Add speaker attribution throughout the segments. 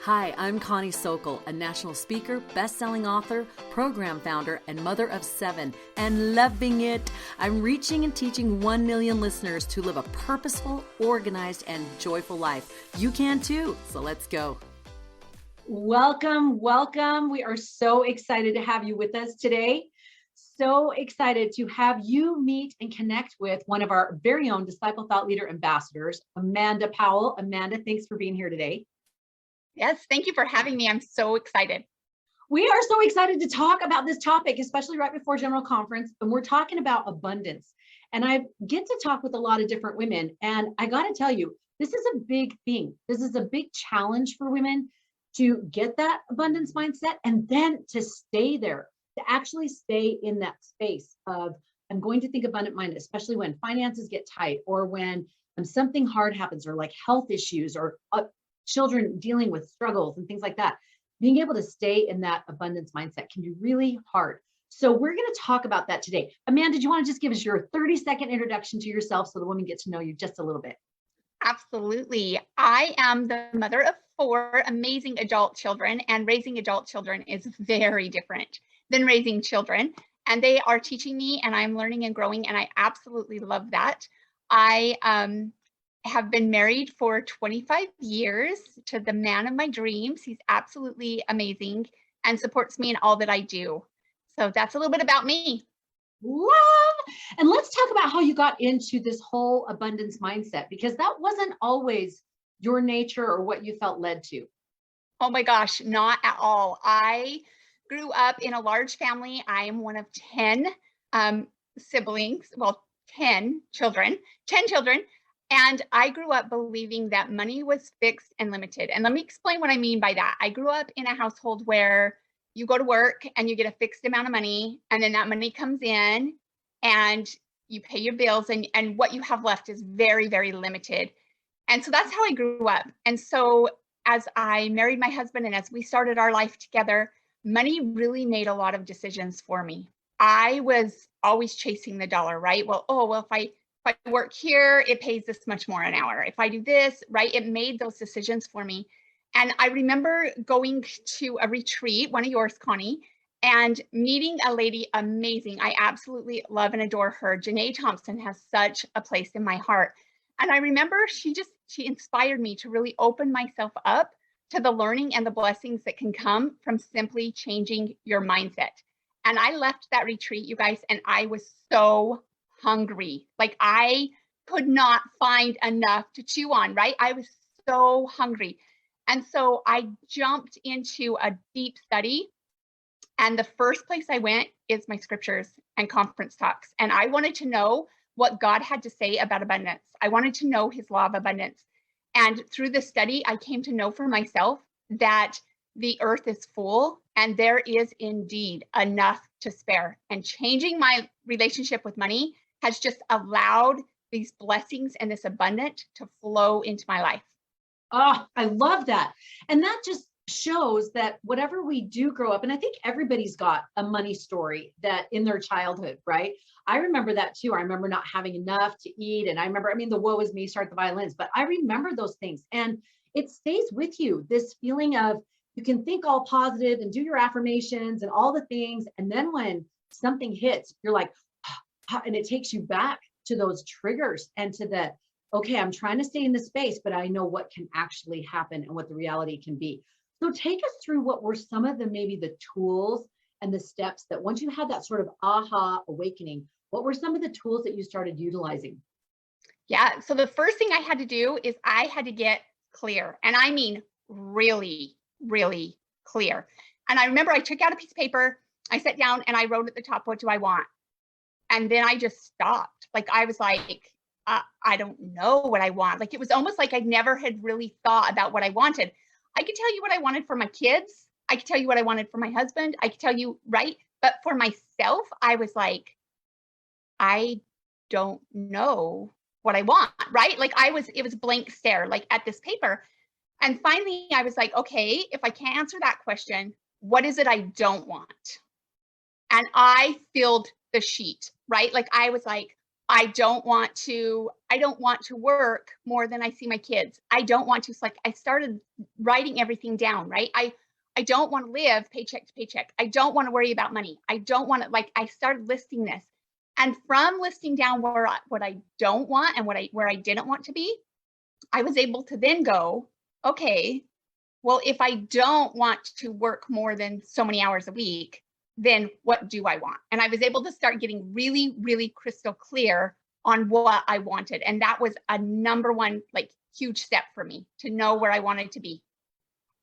Speaker 1: Hi, I'm Connie Sokol, a national speaker, best-selling author, program founder, and mother of 7, and loving it. I'm reaching and teaching 1 million listeners to live a purposeful, organized, and joyful life. You can too, so let's go.
Speaker 2: Welcome, welcome. We are so excited to have you with us today. So excited to have you meet and connect with one of our very own Disciple Thought Leader ambassadors, Amanda Powell. Amanda, thanks for being here today.
Speaker 3: Yes, thank you for having me. I'm so excited.
Speaker 2: We are so excited to talk about this topic, especially right before General Conference. And we're talking about abundance. And I get to talk with a lot of different women. And I got to tell you, this is a big thing. This is a big challenge for women to get that abundance mindset and then to stay there, to actually stay in that space of, I'm going to think abundant minded, especially when finances get tight or when something hard happens or like health issues or children dealing with struggles and things like that. Being able to stay in that abundance mindset can be really hard. So we're going to talk about that today. Amanda, do you want to just give us your 30-second introduction to yourself so the women get to know you just a little bit?
Speaker 3: Absolutely. I am the mother of 4 amazing adult children, and raising adult children is very different than raising children. And they are teaching me, and I'm learning and growing, and I absolutely love that. I have been married for 25 years to the man of my dreams. He's absolutely amazing and supports me in all that I do. So that's a little bit about me.
Speaker 2: Love. And let's talk about how you got into this whole abundance mindset, because that wasn't always your nature or what you felt led to.
Speaker 3: Oh my gosh, not at all. I grew up in a large family. I am one of 10 siblings, well, 10 children. And I grew up believing that money was fixed and limited. And let me explain what I mean by that. I grew up in a household where you go to work and you get a fixed amount of money, and then that money comes in and you pay your bills, and what you have left is very, very limited. And so that's how I grew up. And so as I married my husband and as we started our life together, money really made a lot of decisions for me. I was always chasing the dollar, right? If I work here, it pays this much more an hour. If I do this, right, it made those decisions for me. And I remember going to a retreat, one of yours, Connie, and meeting a lady amazing. I absolutely love and adore her. Janae Thompson has such a place in my heart. And I remember she inspired me to really open myself up to the learning and the blessings that can come from simply changing your mindset. And I left that retreat, you guys, and I was so hungry. Like I could not find enough to chew on, right? I was so hungry. And so I jumped into a deep study. And the first place I went is my scriptures and conference talks. And I wanted to know what God had to say about abundance. I wanted to know his law of abundance. And through the study, I came to know for myself that the earth is full and there is indeed enough to spare. And changing my relationship with money has just allowed these blessings and this abundance to flow into my life.
Speaker 2: Oh, I love that. And that just shows that whatever we do grow up, and I think everybody's got a money story that in their childhood, right? I remember that too. I remember not having enough to eat. And I remember, the woe is me, start the violins, but I remember those things. And it stays with you, this feeling of you can think all positive and do your affirmations and all the things. And then when something hits, you're like, and it takes you back to those triggers and to the, okay, I'm trying to stay in this space, but I know what can actually happen and what the reality can be. So take us through what were some of maybe the tools and the steps that once you had that sort of aha awakening, what were some of the tools that you started utilizing?
Speaker 3: Yeah, so the first thing I had to do is I had to get clear. And I mean, really, really clear. And I remember I took out a piece of paper, I sat down and I wrote at the top, what do I want? And then I just stopped. Like, I was like, I don't know what I want. Like, it was almost like I never had really thought about what I wanted. I could tell you what I wanted for my kids. I could tell you what I wanted for my husband. I could tell you, right? But for myself, I was like, I don't know what I want, right? Like it was blank stare, like at this paper. And finally I was like, okay, if I can't answer that question, what is it I don't want? And I filled the sheet, right? Like I was like, I don't want to work more than I see my kids. I don't want to, it's like I started writing everything down, right? I don't want to live paycheck to paycheck. I don't want to worry about money. I don't want to, like, I started listing this. And from listing down what I don't want and where I didn't want to be, I was able to then go, okay, well, if I don't want to work more than so many hours a week, then what do I want? And I was able to start getting really, really crystal clear on what I wanted. And that was a number one, like, huge step for me to know where I wanted to be.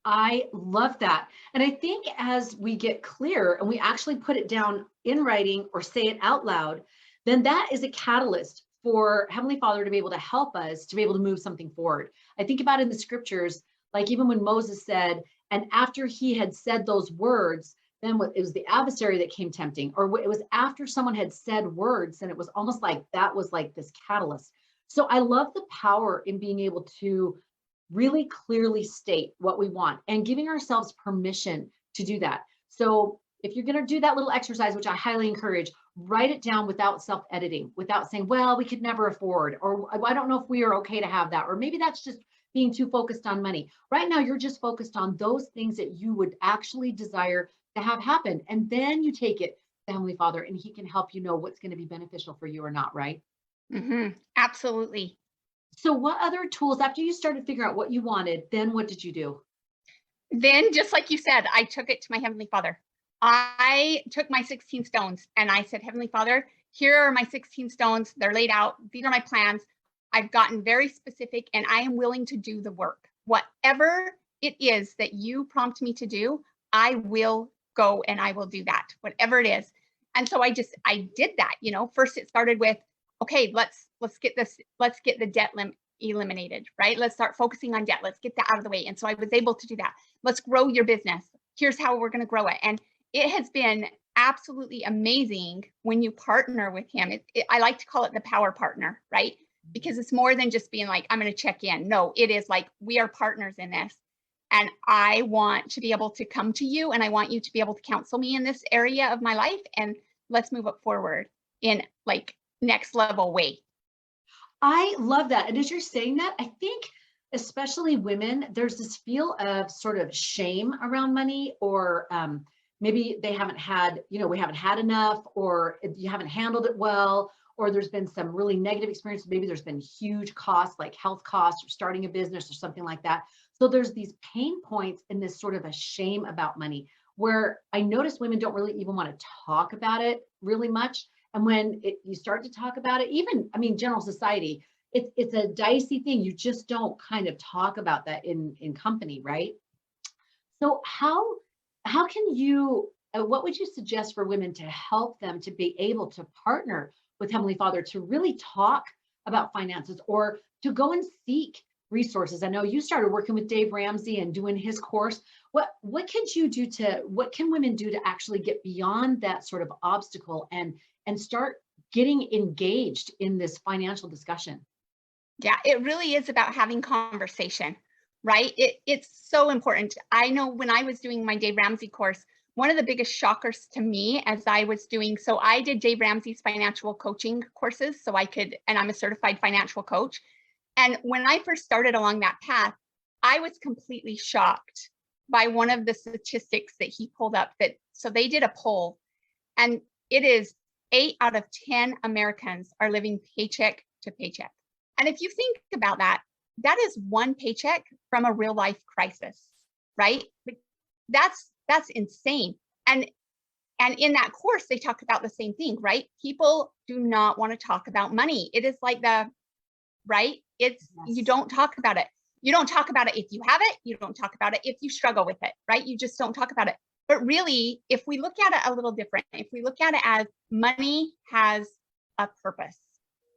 Speaker 2: I love that. And I think as we get clear and we actually put it down in writing or say it out loud, then that is a catalyst for Heavenly Father to be able to help us to be able to move something forward. I think about in the scriptures, like even when Moses said, and after he had said those words, then it was the adversary that came tempting, or it was after someone had said words, and it was almost like that was like this catalyst. So I love the power in being able to really clearly state what we want and giving ourselves permission to do that. So if you're going to do that little exercise, which I highly encourage, write it down without self-editing, without saying, well, we could never afford, or I don't know if we are okay to have that, or maybe that's just being too focused on money. Right now, you're just focused on those things that you would actually desire to have happen. And then you take it to Heavenly Father, and He can help you know what's going to be beneficial for you or not, right?
Speaker 3: Absolutely.
Speaker 2: So what other tools, after you started figuring out what you wanted, then what did you do?
Speaker 3: Then, just like you said, I took it to my Heavenly Father. I took my 16 stones and I said, Heavenly Father, here are my 16 stones. They're laid out. These are my plans. I've gotten very specific and I am willing to do the work. Whatever it is that you prompt me to do, I will go and I will do that, whatever it is. And so I did that. First it started with, okay, let's get the debt eliminated, right? Let's start focusing on debt. Let's get that out of the way. And so I was able to do that. Let's grow your business. Here's how we're going to grow it. And it has been absolutely amazing when you partner with Him. I like to call it the power partner, right? Because it's more than just being like, I'm going to check in. No, it is like, we are partners in this. And I want to be able to come to you and I want you to be able to counsel me in this area of my life. And let's move it forward in like next level way.
Speaker 2: I love that. And as you're saying that, I think especially women, there's this feel of sort of shame around money, or maybe they haven't had, we haven't had enough, or you haven't handled it well, or there's been some really negative experience. Maybe there's been huge costs like health costs or starting a business or something like that. So there's these pain points in this sort of a shame about money, where I notice women don't really even want to talk about it really much. And when you start to talk about it, even, general society, it's a dicey thing. You just don't kind of talk about that in company, right? So how can you, what would you suggest for women to help them to be able to partner with Heavenly Father to really talk about finances, or to go and seek resources? I know you started working with Dave Ramsey and doing his course. What can women do to actually get beyond that sort of obstacle and start getting engaged in this financial discussion?
Speaker 3: Yeah, it really is about having conversation, right? It's so important. I know when I was doing my Dave Ramsey course, one of the biggest shockers to me as I was doing, so I did Dave Ramsey's financial coaching courses and I'm a certified financial coach. And when I first started along that path, I was completely shocked by one of the statistics that he pulled up so they did a poll, and it is 8 out of 10 Americans are living paycheck to paycheck. And if you think about that, that is one paycheck from a real life crisis, right? That's insane. And in that course, they talk about the same thing, right? People do not want to talk about money. It is like right? Yes. You don't talk about it. You don't talk about it if you have it. You don't talk about it if you struggle with it, right? You just don't talk about it. But really, if we look at it a little different, if we look at it as money has a purpose,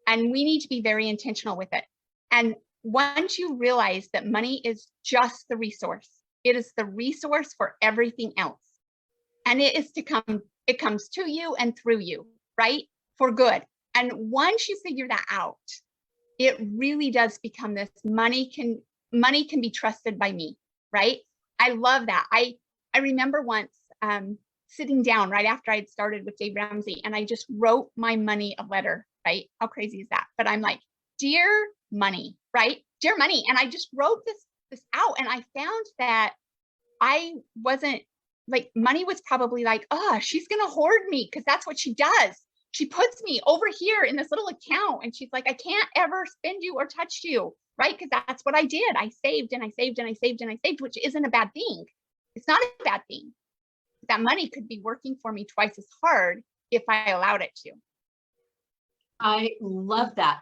Speaker 3: and we need to be very intentional with it. And once you realize that money is just the resource, it is the resource for everything else. And it comes to you and through you, right? For good. And once you figure that out, it really does become this money can be trusted by me, right? I love that. I remember once sitting down right after I'd started with Dave Ramsey, and I just wrote my money a letter. right? How crazy is that? But I'm like, dear money, right? Dear money. And I just wrote this out, and I found that I wasn't like, money was probably like, oh, she's going to hoard me, because that's what she does. She puts me over here in this little account, and she's like, I can't ever spend you or touch you, right? Because that's what I did. I saved and I saved and I saved and I saved, which isn't a bad thing. It's not a bad thing. That money could be working for me twice as hard if I allowed it to.
Speaker 2: I love that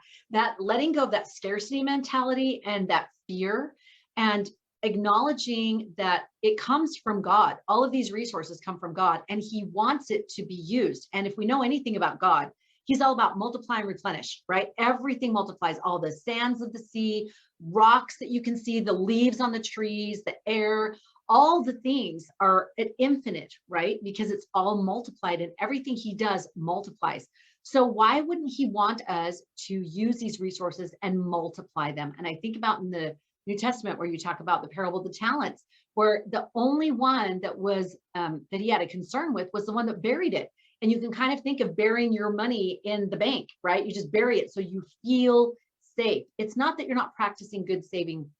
Speaker 2: letting go of that scarcity mentality and that fear, and acknowledging that it comes from God. All of these resources come from God, and he wants it to be used. And if we know anything about God, he's all about multiply and replenish, right? Everything multiplies, all the sands of the sea, rocks that you can see, the leaves on the trees, the air, all the things are at infinite, right? Because it's all multiplied, and everything he does multiplies. So why wouldn't he want us to use these resources and multiply them? And I think about in the New Testament, where you talk about the parable of the talents, where the only one that was that he had a concern with was the one that buried it. And you can kind of think of burying your money in the bank, right? You just bury it so you feel safe. It's not that you're not practicing good saving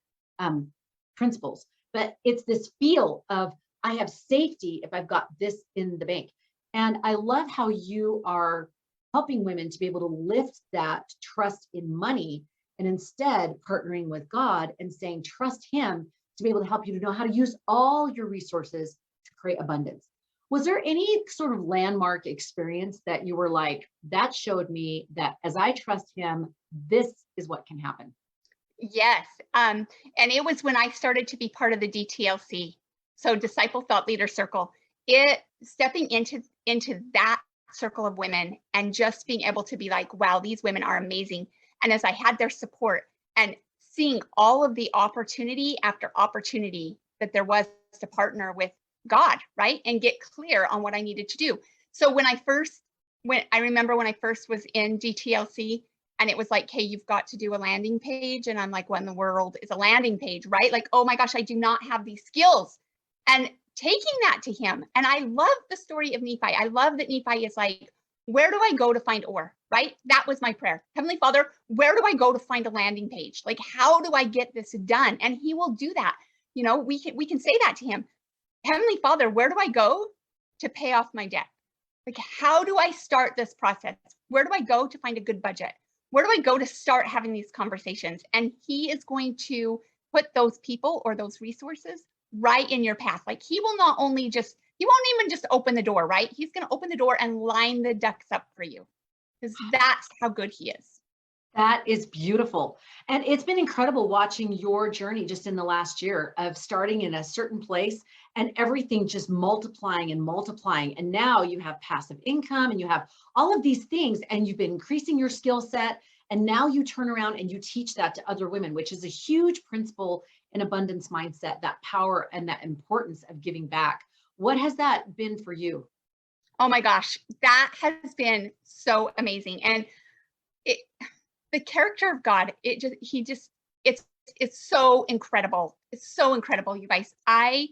Speaker 2: principles, but it's this feel of, I have safety if I've got this in the bank. And I love how you are helping women to be able to lift that trust in money, and instead partnering with God and saying, trust him to be able to help you to know how to use all your resources to create abundance. Was there any sort of landmark experience that you were like, that showed me that as I trust him, this is what can happen?
Speaker 3: Yes. And it was when I started to be part of the DTLC. So Disciple Thought Leader Circle, stepping into that circle of women and just being able to be like, wow, these women are amazing. And as I had their support and seeing all of the opportunity after opportunity that there was to partner with God, right? And get clear on what I needed to do. So I remember when I first was in DTLC, and it was like, hey, you've got to do a landing page. And I'm like, what in the world is a landing page, right? Like, oh my gosh, I do not have these skills. And taking that to him. And I love the story of Nephi. I love that Nephi is like, where do I go to find ore, right? That was my prayer. Heavenly Father, where do I go to find a landing page? Like, how do I get this done? And he will do that. You know, we can say that to him. Heavenly Father, where do I go to pay off my debt? Like, how do I start this process? Where do I go to find a good budget? Where do I go to start having these conversations? And he is going to put those people or those resources right in your path. Like, he will not only just, he won't even just open the door, right? He's going to open the door and line the ducks up for you, because that's how good he is.
Speaker 2: That is beautiful. And it's been incredible watching your journey just in the last year of starting in a certain place and everything just multiplying and multiplying. And now you have passive income and you have all of these things, and you've been increasing your skill set. And now you turn around and you teach that to other women, which is a huge principle in abundance mindset, that power and that importance of giving back. What has that been for you?
Speaker 3: Oh my gosh, that has been so amazing. And the character of God, it's so incredible. It's so incredible, you guys. I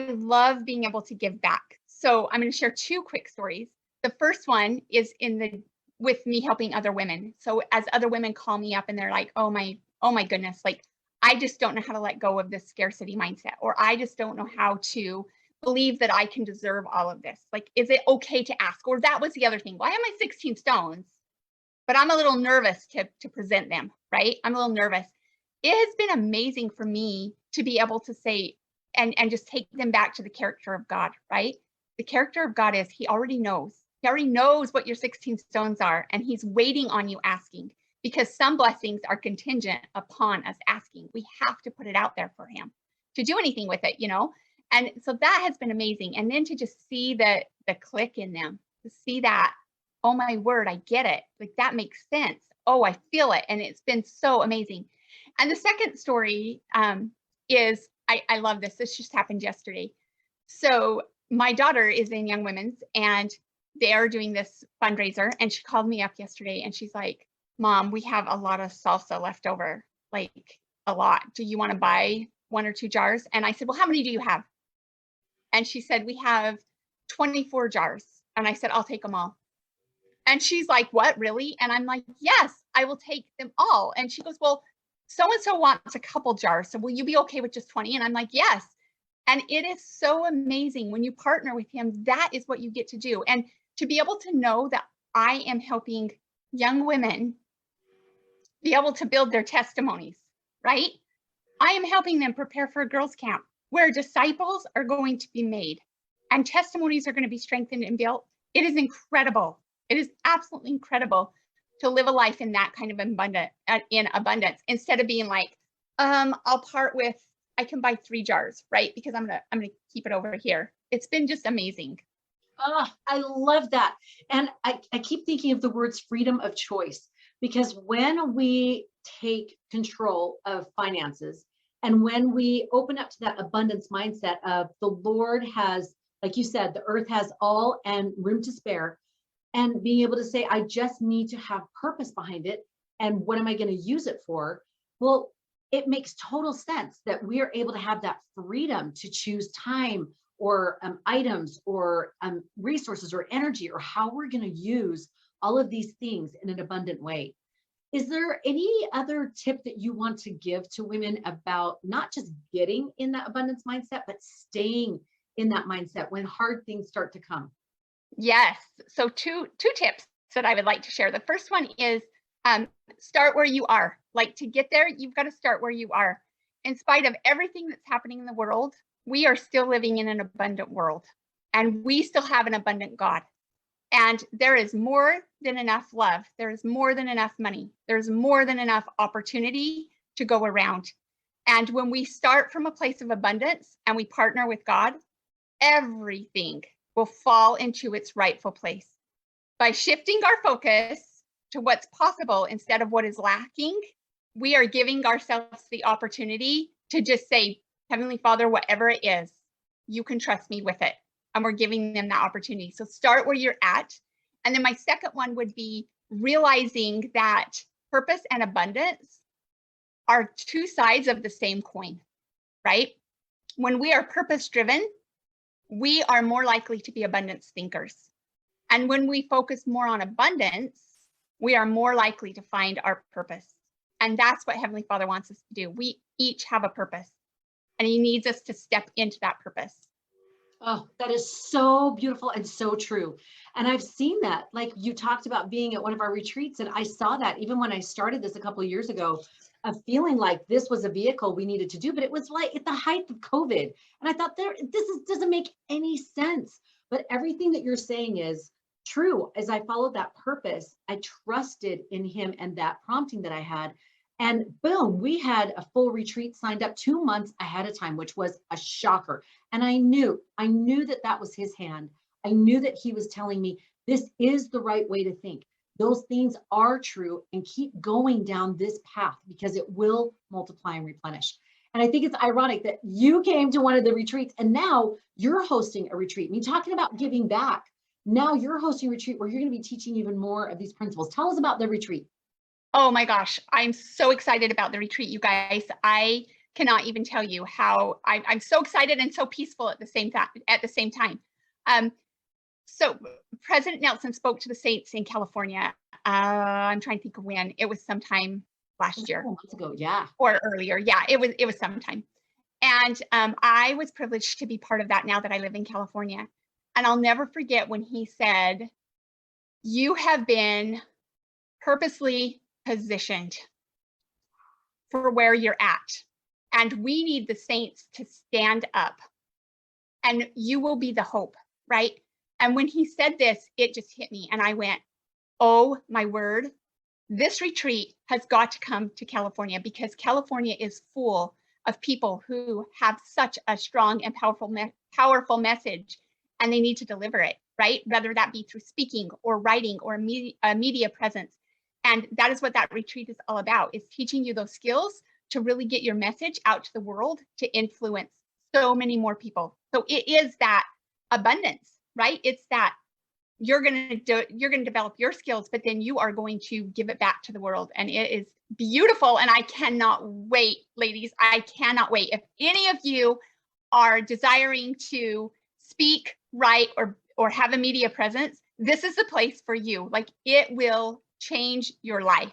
Speaker 3: love being able to give back. So I'm going to share two quick stories. The first one is with me helping other women. So as other women call me up and they're like, oh my goodness, like, I just don't know how to let go of this scarcity mindset, or I just don't know how to believe that I can deserve all of this. Like, is it okay to ask? Or that was the other thing. Why am I 16 stones? But I'm a little nervous to present them, right? I'm a little nervous. It has been amazing for me to be able to say, and just take them back to the character of God, right? The character of God is, he already knows. He already knows what your 16 stones are, and he's waiting on you asking, because some blessings are contingent upon us asking. We have to put it out there for him to do anything with it, you know? And so that has been amazing. And then to just see the click in them, to see that, oh my word, I get it. Like, that makes sense. Oh, I feel it. And it's been so amazing. And the second story is, I love this. This just happened yesterday. So my daughter is in Young Women's, and they are doing this fundraiser. And she called me up yesterday and she's like, Mom, we have a lot of salsa left over, like a lot. Do you want to buy 1 or 2 jars? And I said, well, how many do you have? And she said, we have 24 jars. And I said, I'll take them all. And she's like, what, really? And I'm like, yes, I will take them all. And she goes, well, so-and-so wants a couple jars. So will you be okay with just 20? And I'm like, yes. And it is so amazing when you partner with him, that is what you get to do. And to be able to know that I am helping young women be able to build their testimonies, right? I am helping them prepare for a girls' camp where disciples are going to be made and testimonies are going to be strengthened and built. It is incredible. It is absolutely incredible to live a life in that kind of abundance instead of being like, I'll part with, I can buy 3 jars, right? Because I'm gonna keep it over here. It's been just amazing.
Speaker 2: Oh, I love that. And I keep thinking of the words freedom of choice, because when we take control of finances and when we open up to that abundance mindset of the Lord has, like you said, the earth has all and room to spare, and being able to say, I just need to have purpose behind it. And what am I going to use it for? Well, it makes total sense that we are able to have that freedom to choose time or items or resources or energy or how we're going to use all of these things in an abundant way. Is there any other tip that you want to give to women about not just getting in that abundance mindset, but staying in that mindset when hard things start to come?
Speaker 3: Yes. So two tips that I would like to share. The first one is start where you are. Like, to get there, you've got to start where you are. In spite of everything that's happening in the world, we are still living in an abundant world, and we still have an abundant God. And there is more than enough love. There is more than enough money. There's more than enough opportunity to go around. And when we start from a place of abundance and we partner with God, everything will fall into its rightful place. By shifting our focus to what's possible instead of what is lacking, we are giving ourselves the opportunity to just say, Heavenly Father, whatever it is, you can trust me with it. And we're giving them that opportunity. So start where you're at. And then my second one would be realizing that purpose and abundance are 2 sides of the same coin, right? When we are purpose driven, we are more likely to be abundance thinkers. And when we focus more on abundance, we are more likely to find our purpose. And that's what Heavenly Father wants us to do. We each have a purpose, and He needs us to step into that purpose.
Speaker 2: Oh, that is so beautiful and so true. And I've seen that, like you talked about being at one of our retreats, and I saw that even when I started this a couple of years ago, of feeling like this was a vehicle we needed to do, but it was like at the height of COVID. And I thought doesn't make any sense. But everything that you're saying is true. As I followed that purpose, I trusted in Him and that prompting that I had. And boom, we had a full retreat signed up 2 months ahead of time, which was a shocker. And I knew that was His hand. I knew that He was telling me, this is the right way to think. Those things are true, and keep going down this path because it will multiply and replenish. And I think it's ironic that you came to one of the retreats and now you're hosting a retreat. I mean, talking about giving back. Now you're hosting a retreat where you're going to be teaching even more of these principles. Tell us about the retreat.
Speaker 3: Oh my gosh, I'm so excited about the retreat, you guys. I cannot even tell you how I'm so excited and so peaceful at the same time. So President Nelson spoke to the saints in California. I'm trying to think of when. It was sometime last year.
Speaker 2: Months ago, yeah.
Speaker 3: Or earlier. Yeah, it was sometime. And I was privileged to be part of that now that I live in California. And I'll never forget when he said, you have been purposely positioned for where you're at. And we need the saints to stand up, and you will be the hope, right? And when he said this, it just hit me. And I went, oh my word, this retreat has got to come to California, because California is full of people who have such a strong and powerful message, and they need to deliver it, right? Whether that be through speaking or writing or media presence. And that is what that retreat is all about, is teaching you those skills to really get your message out to the world to influence so many more people. So it is that abundance, right? It's that you're going to develop your skills, but then you are going to give it back to the world. And it is beautiful. And I cannot wait, ladies. I cannot wait. If any of you are desiring to speak, write, or have a media presence, this is the place for you. Like, it will change your life.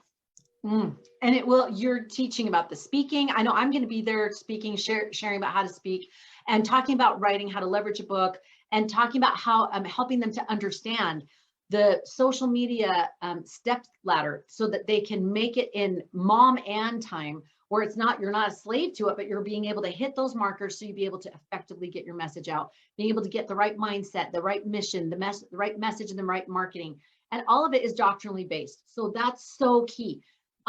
Speaker 2: And it will, you're teaching about the speaking. I know I'm going to be there speaking, sharing about how to speak and talking about writing, how to leverage a book, and talking about how I'm helping them to understand the social media step ladder so that they can make it in mom and time, where it's not, you're not a slave to it, but you're being able to hit those markers so you be able to effectively get your message out, being able to get the right mindset, the right mission, the right message, and the right marketing. And all of it is doctrinally based. So that's so key.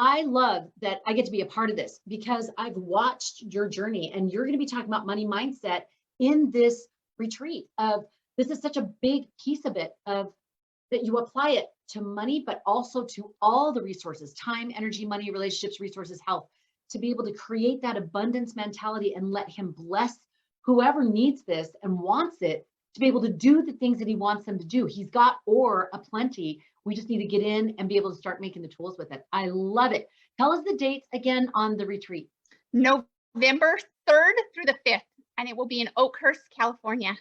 Speaker 2: I love that I get to be a part of this because I've watched your journey, and you're going to be talking about money mindset in this retreat. This is such a big piece of it, of that you apply it to money, but also to all the resources, time, energy, money, relationships, resources, health, to be able to create that abundance mentality and let him bless whoever needs this and wants it to be able to do the things that he wants them to do. He's got ore aplenty. We just need to get in and be able to start making the tools with it. I love it. Tell us the dates again on the retreat.
Speaker 3: November 3rd through the 5th, and it will be in Oakhurst, California.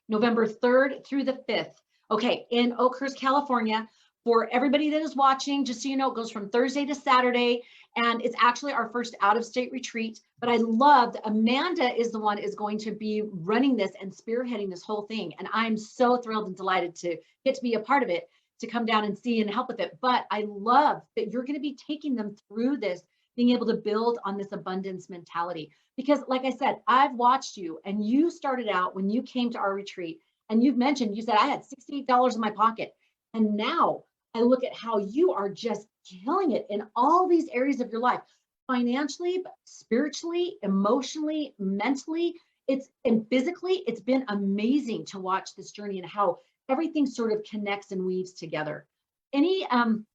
Speaker 2: November 3rd through the 5th. Okay, in Oakhurst, California. For everybody that is watching, just so you know, it goes from Thursday to Saturday, and it's actually our first out-of-state retreat. But I loved, Amanda is the one is going to be running this and spearheading this whole thing. And I'm so thrilled and delighted to get to be a part of it, to come down and see and help with it. But I love that you're going to be taking them through this, being able to build on this abundance mentality. Because like I said, I've watched you, and you started out when you came to our retreat, and you've mentioned, you said, I had $68 in my pocket. And now I look at how you are just killing it in all these areas of your life, financially, spiritually, emotionally, mentally, and physically. It's been amazing to watch this journey and how everything sort of connects and weaves together. Any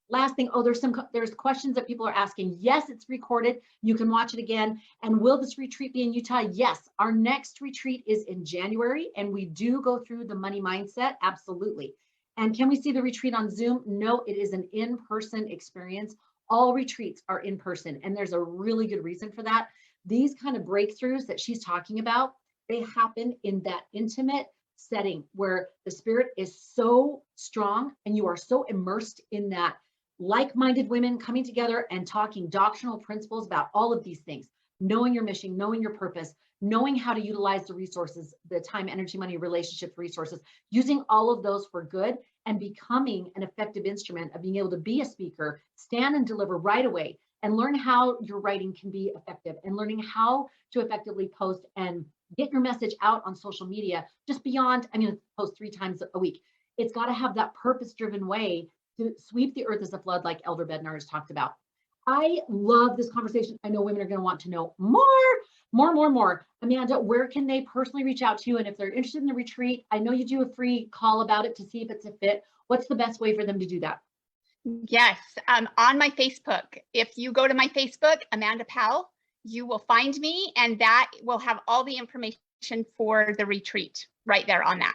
Speaker 2: last thing? Oh, there's questions that people are asking. Yes, it's recorded. You can watch it again. And will this retreat be in Utah? Yes, our next retreat is in January, and we do go through the money mindset. Absolutely. And can we see the retreat on Zoom? No, it is an in-person experience. All retreats are in person, and there's a really good reason for that. These kind of breakthroughs that she's talking about, they happen in that intimate setting where the spirit is so strong and you are so immersed in that, like-minded women coming together and talking doctrinal principles about all of these things, knowing your mission, knowing your purpose, knowing how to utilize the resources, the time, energy, money, relationships, resources, using all of those for good and becoming an effective instrument of being able to be a speaker, stand and deliver right away, and learn how your writing can be effective, and learning how to effectively post and get your message out on social media, just beyond, I mean, post 3 times a week. It's got to have that purpose-driven way to sweep the earth as a flood, like Elder Bednar has talked about. I love this conversation. I know women are going to want to know more. Amanda, where can they personally reach out to you? And if they're interested in the retreat, I know you do a free call about it to see if it's a fit. What's the best way for them to do that?
Speaker 3: Yes, on my Facebook. If you go to my Facebook, Amanda Powell, you will find me, and that will have all the information for the retreat right there on that.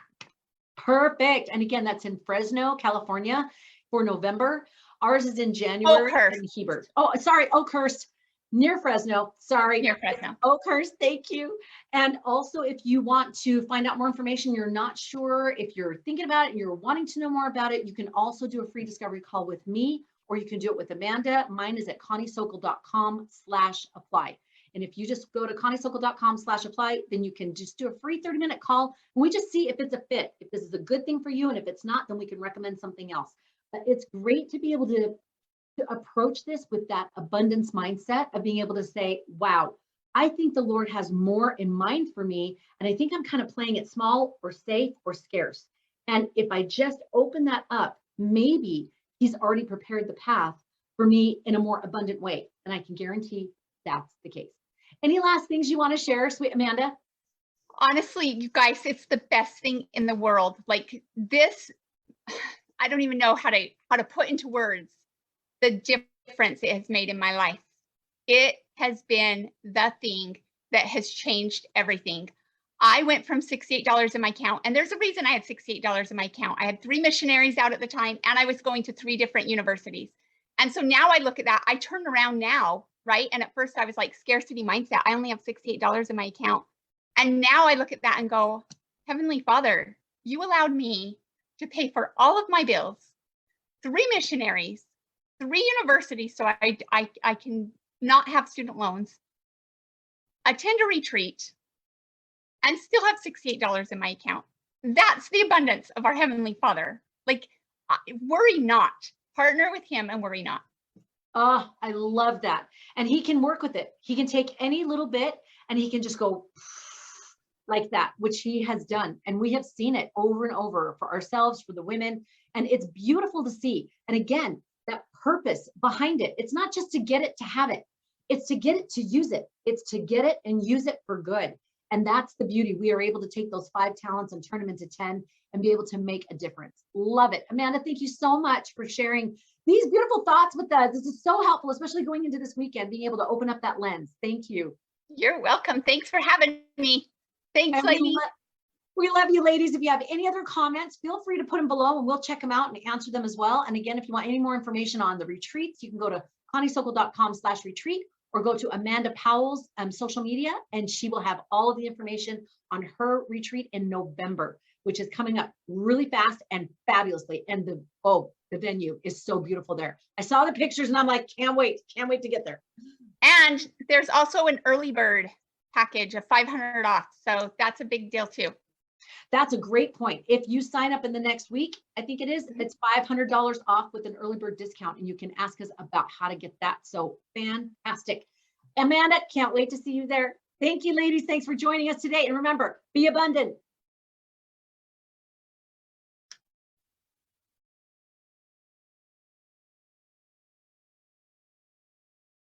Speaker 2: Perfect. And again, that's in Fresno, California for November. Ours is in January in Hebert. Oh, sorry, Oakhurst, near Fresno. Sorry.
Speaker 3: Near Fresno.
Speaker 2: Oakhurst, thank you. And also, if you want to find out more information, you're not sure, if you're thinking about it and you're wanting to know more about it, you can also do a free discovery call with me, or you can do it with Amanda. Mine is at conniesokol.com/apply. And if you just go to conniesokol.com/apply, then you can just do a free 30-minute call. And we just see if it's a fit, if this is a good thing for you. And if it's not, then we can recommend something else. But it's great to be able to approach this with that abundance mindset of being able to say, wow, I think the Lord has more in mind for me. And I think I'm kind of playing it small or safe or scarce. And if I just open that up, maybe he's already prepared the path for me in a more abundant way. And I can guarantee that's the case. Any last things you want to share, sweet Amanda?
Speaker 3: Honestly, you guys, it's the best thing in the world. Like this, I don't even know how to put into words the difference it has made in my life. It has been the thing that has changed everything. I went from $68 in my account, and there's a reason I had $68 in my account. I had 3 missionaries out at the time, and I was going to 3 different universities. And so now I look at that, I turn around now, right? And at first I was like, scarcity mindset. I only have $68 in my account. And now I look at that and go, Heavenly Father, you allowed me to pay for all of my bills, 3 missionaries, 3 universities, so I can not have student loans, attend a retreat, and still have $68 in my account. That's the abundance of our Heavenly Father. Like, worry not. Partner with Him and worry not.
Speaker 2: Oh, I love that. And He can work with it. He can take any little bit and He can just go like that, which He has done. And we have seen it over and over for ourselves, for the women. And it's beautiful to see. And again, that purpose behind it, it's not just to get it, to have it. It's to get it, to use it. It's to get it and use it for good. And that's the beauty. We are able to take those 5 talents and turn them into 10 and be able to make a difference. Love it. Amanda, thank you so much for sharing these beautiful thoughts with us. This is so helpful, especially going into this weekend, being able to open up that lens. Thank you.
Speaker 3: You're welcome. Thanks for having me. Thanks, ladies.
Speaker 2: We love you, ladies. If you have any other comments, feel free to put them below and we'll check them out and answer them as well. And again, if you want any more information on the retreats, you can go to conniesokol.com/retreat or go to Amanda Powell's social media, and she will have all of the information on her retreat in November, which is coming up really fast and fabulously. And the venue is so beautiful there. I saw the pictures and I'm like, can't wait to get there.
Speaker 3: And there's also an early bird package of $500 off. So that's a big deal too.
Speaker 2: That's a great point. If you sign up in the next week, I think it is, it's $500 off with an early bird discount, and you can ask us about how to get that. So fantastic. Amanda, can't wait to see you there. Thank you, ladies. Thanks for joining us today. And remember, be abundant.